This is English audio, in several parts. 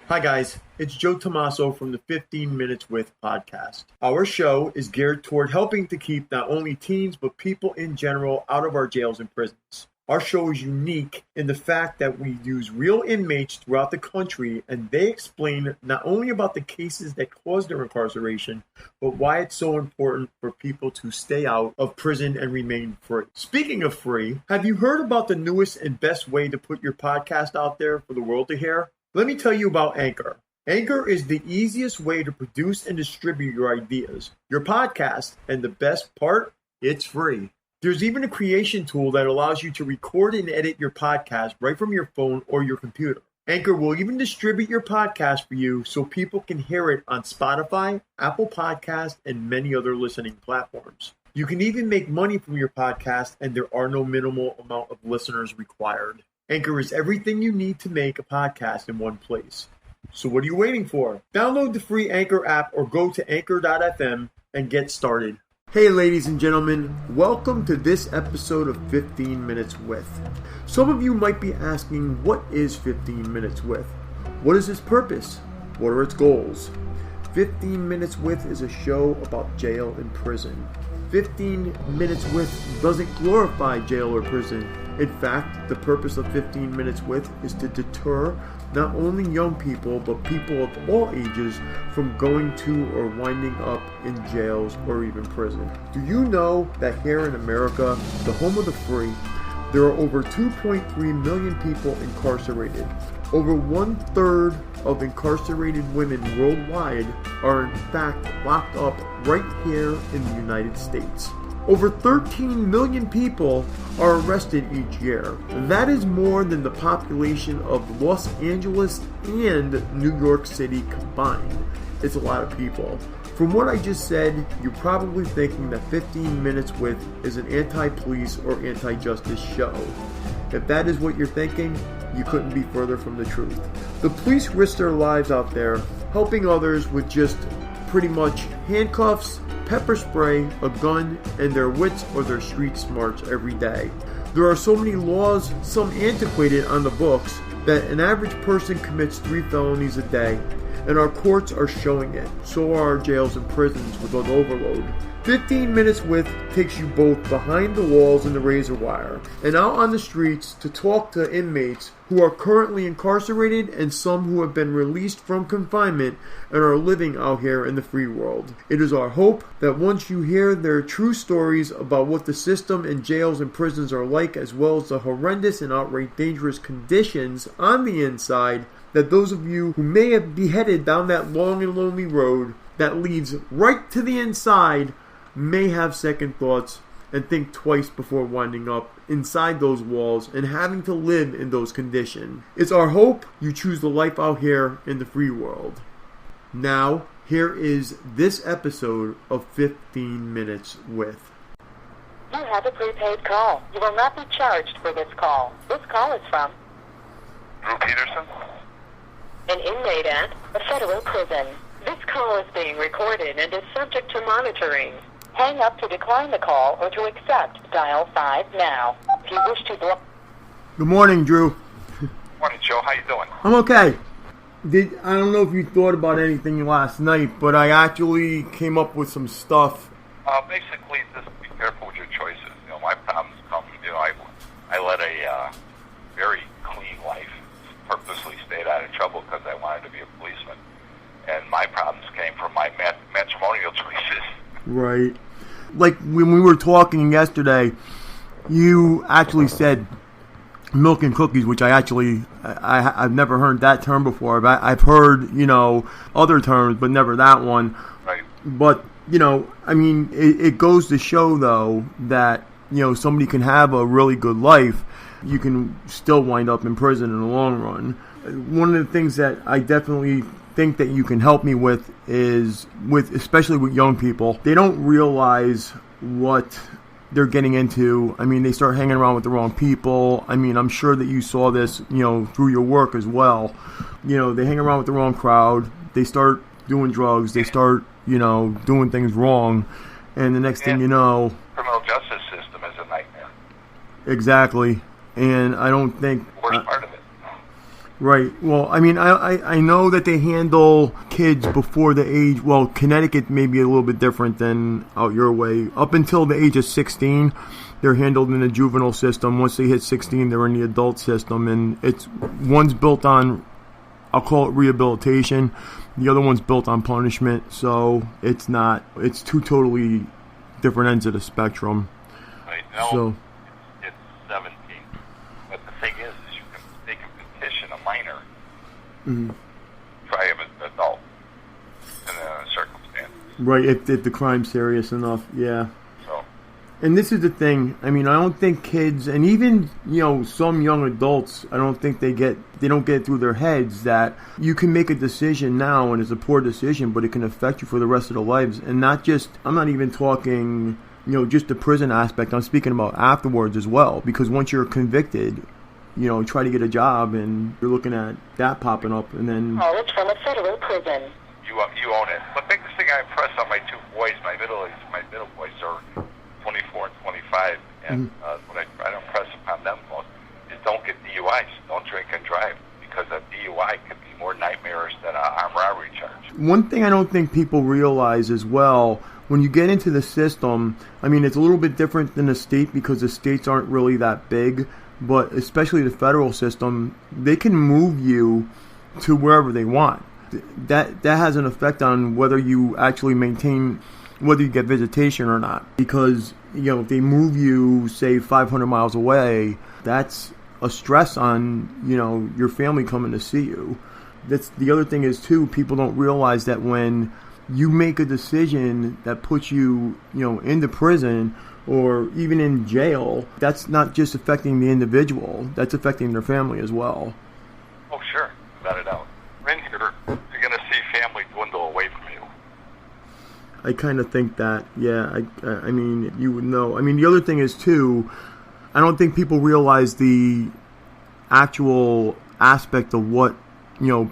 Hi guys, it's Joe Tommaso from the 15 Minutes With podcast. Our show is geared toward helping to keep not only teens but people in general out of our jails and prisons. Our show is unique in the fact that we use real inmates throughout the country and they explain not only about the cases that cause their incarceration, but why it's so important for people to stay out of prison and remain free. Speaking of free, have you heard about the newest and best way to put your podcast out there for the world to hear? Let me tell you about Anchor. Anchor is the easiest way to produce and distribute your ideas, your podcast, and the best part, it's free. There's even a creation tool that allows you to record and edit your podcast right from your phone or your computer. Anchor will even distribute your podcast for you so people can hear it on Spotify, Apple Podcasts, and many other listening platforms. You can even make money from your podcast, and there are no minimal amount of listeners required. Anchor is everything you need to make a podcast in one place. So what are you waiting for? Download the free Anchor app or go to anchor.fm and get started. Hey ladies and gentlemen, welcome to this episode of 15 Minutes With. Some of you might be asking, what is 15 Minutes With? What is its purpose? What are its goals? 15 Minutes With is a show about jail and prison. 15 Minutes With doesn't glorify jail or prison. In fact, the purpose of 15 Minutes With is to deter not only young people, but people of all ages from going to or winding up in jails or even prison. Do you know that here in America, the home of the free, there are over 2.3 million people incarcerated. Over 1/3 of incarcerated women worldwide are in fact locked up right here in the United States. Over 13 million people are arrested each year. That is more than the population of Los Angeles and New York City combined. It's a lot of people. From what I just said, you're probably thinking that 15 Minutes With is an anti-police or anti-justice show. If that is what you're thinking, you couldn't be further from the truth. The police risk their lives out there helping others with just pretty much handcuffs, pepper spray, a gun, and their wits or their street smarts every day. There are so many laws, some antiquated on the books, that an average person commits 3 felonies a day, and our courts are showing it. So are our jails and prisons with an overload. 15 Minutes With takes you both behind the walls and the razor wire and out on the streets to talk to inmates who are currently incarcerated and some who have been released from confinement and are living out here in the free world. It is our hope that once you hear their true stories about what the system in jails and prisons are like, as well as the horrendous and outright dangerous conditions on the inside, that those of you who may have be headed down that long and lonely road that leads right to the inside may have second thoughts and think twice before winding up inside those walls and having to live in those conditions. It's our hope you choose the life out here in the free world. Now, here is this episode of 15 Minutes With. You have a prepaid call. You will not be charged for this call. This call is from Drew Peterson? an inmate at a federal prison. This call is being recorded and is subject to monitoring. Hang up to decline the call or to accept. Dial 5 now. If you wish to block... Good morning, Drew. Morning, Joe. How you doing? I'm okay. I don't know if you thought about anything last night, but I actually came up with some stuff. Basically, just be careful with your choices. You know, my problems come, I led a very clean life, purposely stayed out of trouble because I wanted to be a policeman. And my problems came from my matrimonial choices. Right. Like when we were talking yesterday, you actually said milk and cookies, which I've never heard that term before. But I've heard, other terms, but never that one. Right. But, it goes to show, though, that, somebody can have a really good life. You can still wind up in prison in the long run. One of the things that I definitely think that you can help me with is especially with young people. They don't realize what they're getting into. They start hanging around with the wrong people. I'm sure that you saw this, through your work as well. They hang around with the wrong crowd. They start doing drugs. They start, doing things wrong. And the next thing you know... criminal justice system is a nightmare. Exactly. And I don't think... The worst part of it. Right. Well, I mean, I know that they handle kids before the age. Well, Connecticut may be a little bit different than out your way. Up until the age of 16, they're handled in the juvenile system. Once they hit 16, they're in the adult system, and one's built on, I'll call it rehabilitation. The other one's built on punishment. So it's two totally different ends of the spectrum. Right. No, so it's 17. But the thing is they can petition a minor, try him as an adult in the circumstance. Right, if the crime's serious enough, yeah. So. And this is the thing. I mean, I don't think kids, and even some young adults, I don't think they don't get it through their heads that you can make a decision now, and it's a poor decision, but it can affect you for the rest of their lives. And not just, I'm not even talking, just the prison aspect. I'm speaking about afterwards as well, because once you're convicted, try to get a job, and you're looking at that popping up, and then. College from a federal prison. You own it. The biggest thing I impress on my two boys, my middle boys are 24 and 25, and what I try to impress upon them most is don't get DUIs, don't drink and drive, because a DUI could be more nightmarish than an armed robbery charge. One thing I don't think people realize as well, when you get into the system, I mean, it's a little bit different than the state because the states aren't really that big, but especially the federal system, they can move you to wherever they want. That has an effect on whether you actually maintain, whether you get visitation or not. Because, if they move you, say, 500 miles away, that's a stress on, your family coming to see you. That's the other thing is, too, people don't realize that when you make a decision that puts you, into prison or even in jail, that's not just affecting the individual, that's affecting their family as well. Oh, sure, without a doubt. In here, you're going to see family dwindle away from you. I kind of think that, yeah. I mean, you would know. I mean, the other thing is, too, I don't think people realize the actual aspect of what,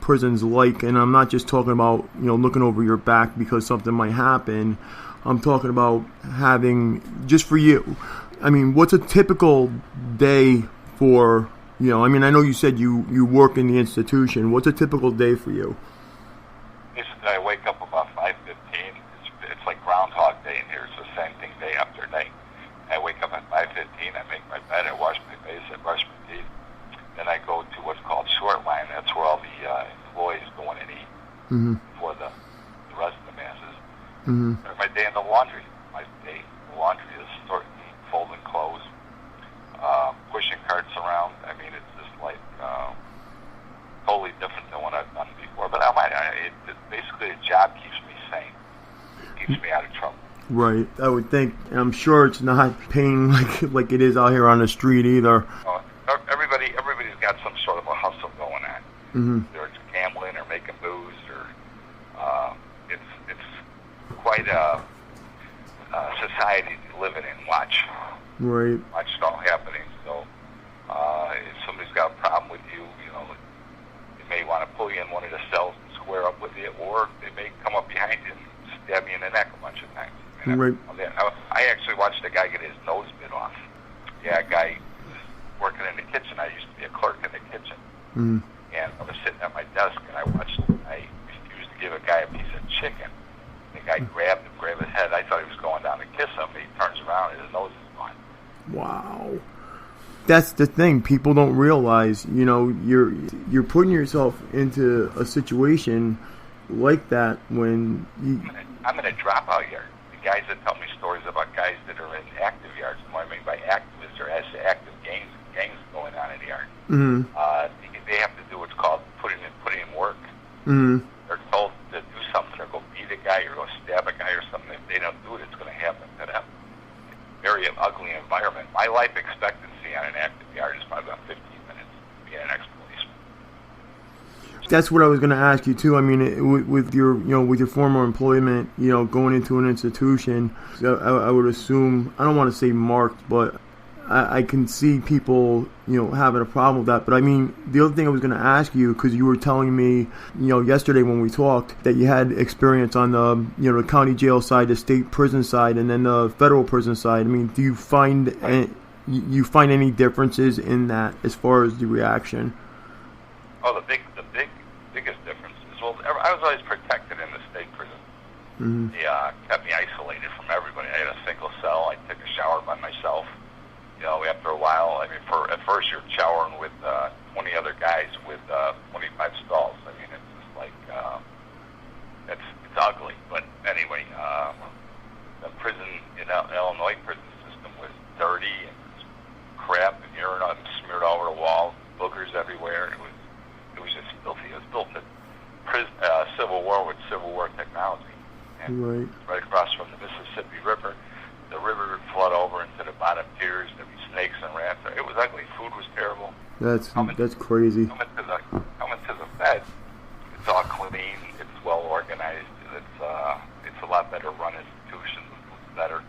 prison's like. And I'm not just talking about, looking over your back because something might happen. I'm talking about having, just for you. I mean, what's a typical day for, I mean, I know you said you work in the institution. What's a typical day for you? I wake up about 5:15. It's like Groundhog Day in here. It's the same thing day after day. I wake up at 5:15. I make my bed. I wash my face. I brush my teeth. Then I go to what's called short line. That's where all the employees go in and eat for the rest of the masses. Start my day in the laundry. My day in the laundry is sorting, folding clothes, pushing carts around. I mean, it's just like totally different than what I've done before. But basically, the job keeps me sane, keeps me out of trouble. Right, I would think. I'm sure it's not paying like it is out here on the street either. Everybody's got some sort of a hustle going on. Whether it's gambling or making booze, or it's quite a society to live in and watch. Right. Watch it all happening. So if somebody's got a problem with you, they may want to pull you in one of the cells and square up with you, or they may come up behind you and stab you in the neck a bunch of times. Right. I actually watched a guy get his nose bit off. Yeah, a guy was working in the kitchen. I used to be a clerk in the kitchen. And I was sitting at my desk, and I refused to give a guy a piece of chicken. The guy grabbed his head. I thought he was going down to kiss him. He turns around, and his nose is gone. Wow. That's the thing. People don't realize, you're putting yourself into a situation like that when you... I'm in a dropout yard. The guys that tell me stories about guys that are in active yards, and what I mean by active is there has active gangs going on in the yard. They have to do what's called putting in work. They're told to do something, or go beat a guy, or go stab a guy, or something. If they don't do it, it's going to happen to them. Very ugly environment. My life expectancy on an active yard is probably about 15 minutes being an ex-policeman. That's what I was going to ask you too. I mean, with your former employment, going into an institution, I would assume, I don't want to say marked, but I can see people, having a problem with that. But I mean, the other thing I was going to ask you, because you were telling me, yesterday when we talked, that you had experience on the, the county jail side, the state prison side, and then the federal prison side. I mean, do you find any differences in that as far as the reaction? Oh, the biggest difference is, well, I was always protected in the state prison. Mm-hmm. They kept me isolated from everybody. I had a single cell. I took a shower by myself. After a while, I mean, at first you're showering with 20 other guys with 25 stalls. I mean, it's just like, it's ugly. But anyway, the prison in Illinois prison system was dirty and crap and urine smeared all over the walls, boogers everywhere. It was just filthy. It was built to Civil War with Civil War technology. And right across from the Mississippi River, the river would flood over into the bottom tiers. There'd be snakes and rats. It was ugly. Food was terrible. That's crazy. Coming to the Fed, it's all clean. It's well organized. It's a lot better run institution. It's better.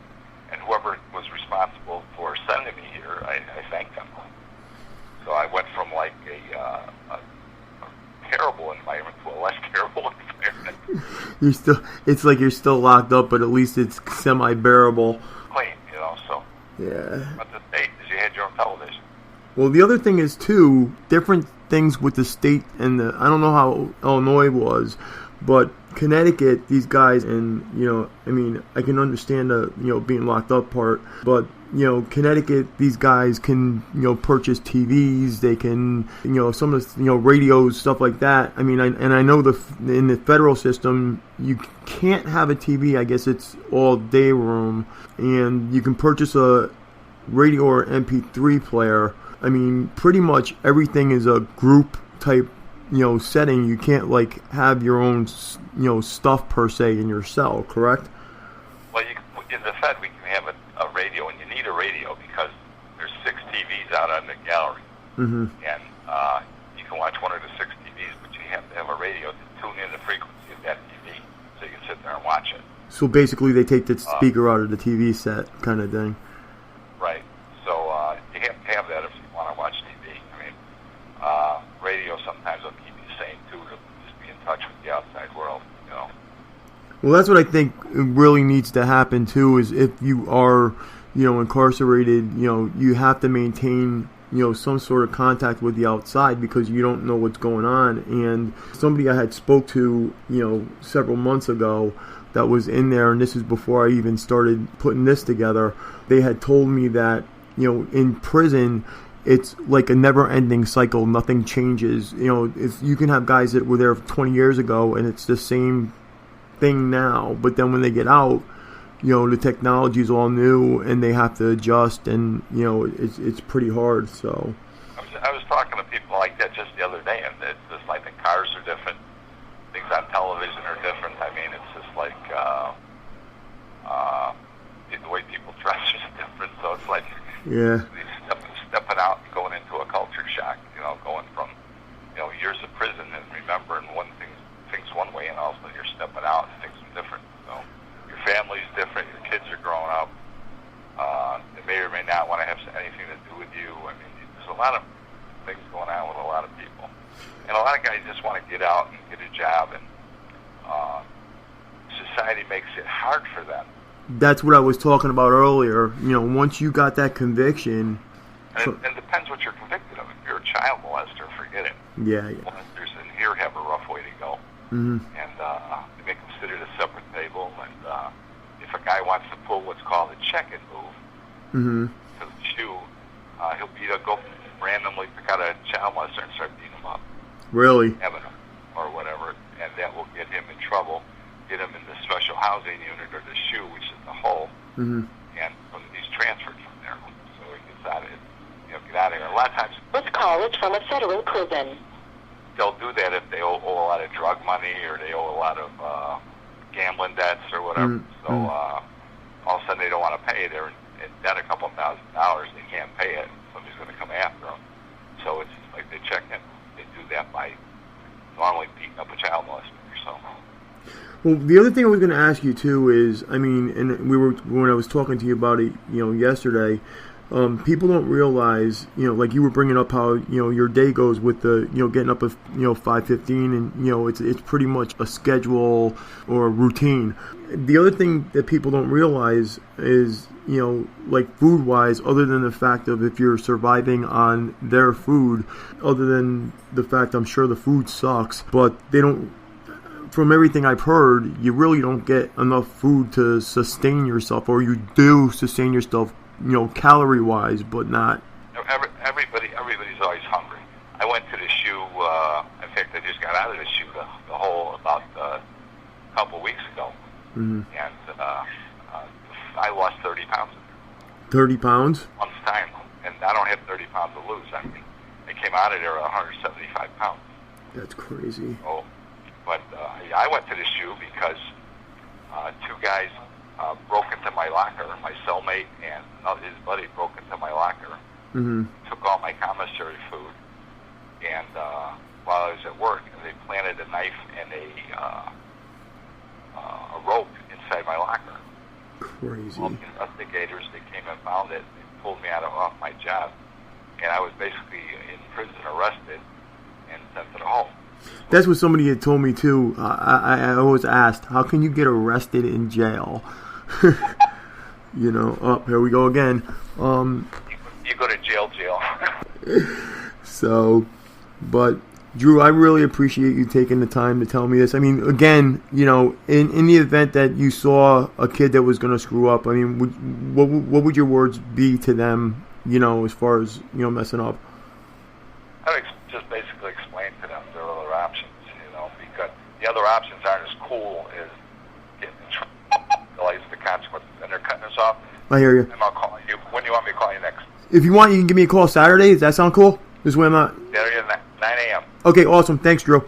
And whoever was responsible for sending me here, I thank them. So I went from like a terrible environment to a less terrible environment. It's like you're still locked up, but at least it's semi-bearable. Clean, so. Yeah. But the state is you had your own television. Well, the other thing is, too, different things with the state and I don't know how Illinois was, but Connecticut, these guys, and, I mean, I can understand the, being locked up part, but, Connecticut, these guys can, purchase TVs, they can, some of the, radios, stuff like that. I mean, I know in the federal system, you can't have a TV, I guess it's all day room, and you can purchase a radio or MP3 player. I mean, pretty much everything is a group type, setting. You can't, have your own, stuff per se in your cell, correct? Well, in the Fed, we can have a radio, and you need a radio because there's 6 TVs out on the gallery. Mm-hmm. And you can watch one of the 6 TVs, but you have to have a radio to tune in the frequency of that TV so you can sit there and watch it. So basically they take the speaker out of the TV set kind of thing. Right. So you have to have that if you want to watch TV. I mean, radio sometimes will keep you sane, too, to just be in touch with the outside world, Well, that's what I think really needs to happen, too, is if you are, incarcerated, you have to maintain, some sort of contact with the outside because you don't know what's going on. And somebody I had spoke to, several months ago that was in there, and this is before I even started putting this together, they had told me that, in prison, it's like a never-ending cycle. Nothing changes. You can have guys that were there 20 years ago, and it's the same thing now. But then when they get out, the technology is all new, and they have to adjust, and it's pretty hard. So I was talking to people like that just the other day, and it's just like the cars are different, things on television are different. I mean, it's just like the way people dress is different. So it's like stepping out and going into a culture shock. Going from years of prison and remembering things one way, and all of a sudden you're stepping out and things are different. So your family's different, your kids are growing up. They may or may not want to have anything to do with you. I mean, there's a lot of things going on with a lot of people. And a lot of guys just want to get out and get a job, and society makes it hard for them. That's what I was talking about earlier. Once you got that conviction... And it depends what you're convicted of. If you're a child molester, forget it. Yeah. Molesters in here have a rough way to go. Mm-hmm. And they make them sit at a separate table. And if a guy wants to pull what's called a check-in move to the shoe, he'll go randomly pick out a child molester and start beating him up. Really? Having him or whatever. And that will get him in trouble, get him in the special housing unit or the shoe, which is the hole. Mm-hmm. And he's transferred from there. So he gets out of it. Get out of here. A lot of times, This call is from a federal prison. they'll do that if they owe a lot of drug money or they owe a lot of gambling debts or whatever. So all of a sudden they don't want to pay it. They're in debt a couple $1,000. They can't pay it. Somebody's going to come after them. So it's just like they check in. They do that by normally beating up a child molester. So. Well, the other thing I was going to ask you too is, I mean, and when I was talking to you about it, yesterday. People don't realize, like you were bringing up how, your day goes with the, getting up at, 5:15 and, it's pretty much a schedule or a routine. The other thing that people don't realize is, like food-wise, other than the fact of if you're surviving on their food, other than the fact I'm sure the food sucks, but they don't, from everything I've heard, you really don't get enough food to sustain yourself, or you do sustain yourself, calorie-wise, but not. Everybody's always hungry. I went to the shoe, in fact, I just got out of the shoe about a couple weeks ago, and I lost 30 pounds. 30 pounds? One time, and I don't have 30 pounds to lose. I mean, I came out of there 175 pounds. That's crazy. Oh, but I went to the shoe because two guys broke into my locker. My cellmate and his buddy broke into my locker, took all my commissary food, and while I was at work, they planted a knife and a rope inside my locker. Crazy. Well, investigators, they came and found it. They pulled me off my job, and I was basically in prison, arrested, and sent to the home. That's what somebody had told me too. I always asked, how can you get arrested in jail? Here we go again. You go to jail. So, but Drew, I really appreciate you taking the time to tell me this. I mean, again, in the event that you saw a kid that was going to screw up, I mean, what would your words be to them, as far as, messing up? I would just basically explain to them there are other options, because the other options aren't as cool as getting in trouble, realize the consequences, and they're cutting us off. I hear you. And I'll call you. When do you want me to call you next? If you want, you can give me a call Saturday. Does that sound cool? This way I'm not... Saturday at 9 a.m. Okay, awesome. Thanks, Drew.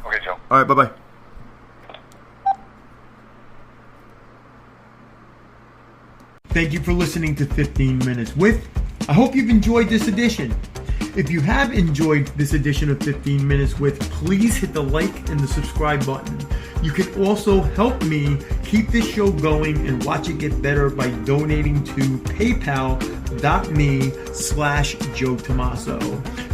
Okay, Joe. All right, bye-bye. Thank you for listening to 15 Minutes With. I hope you've enjoyed this edition. If you have enjoyed this edition of 15 Minutes With, please hit the like and the subscribe button. You can also help me keep this show going and watch it get better by donating to paypal.me/Joe Tomaso.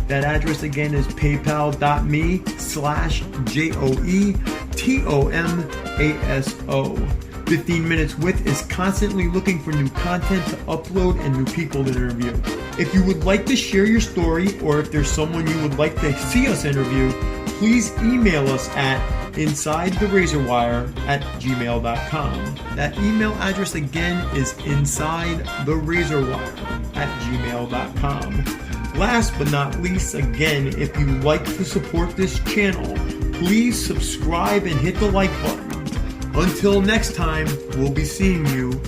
That address again is paypal.me/JoeTomaso. 15 Minutes With is constantly looking for new content to upload and new people to interview. If you would like to share your story, or if there's someone you would like to see us interview, please email us at insidetherazorwire@gmail.com. That email address again is insidetherazorwire@gmail.com. Last but not least, again, if you like to support this channel, please subscribe and hit the like button. Until next time, we'll be seeing you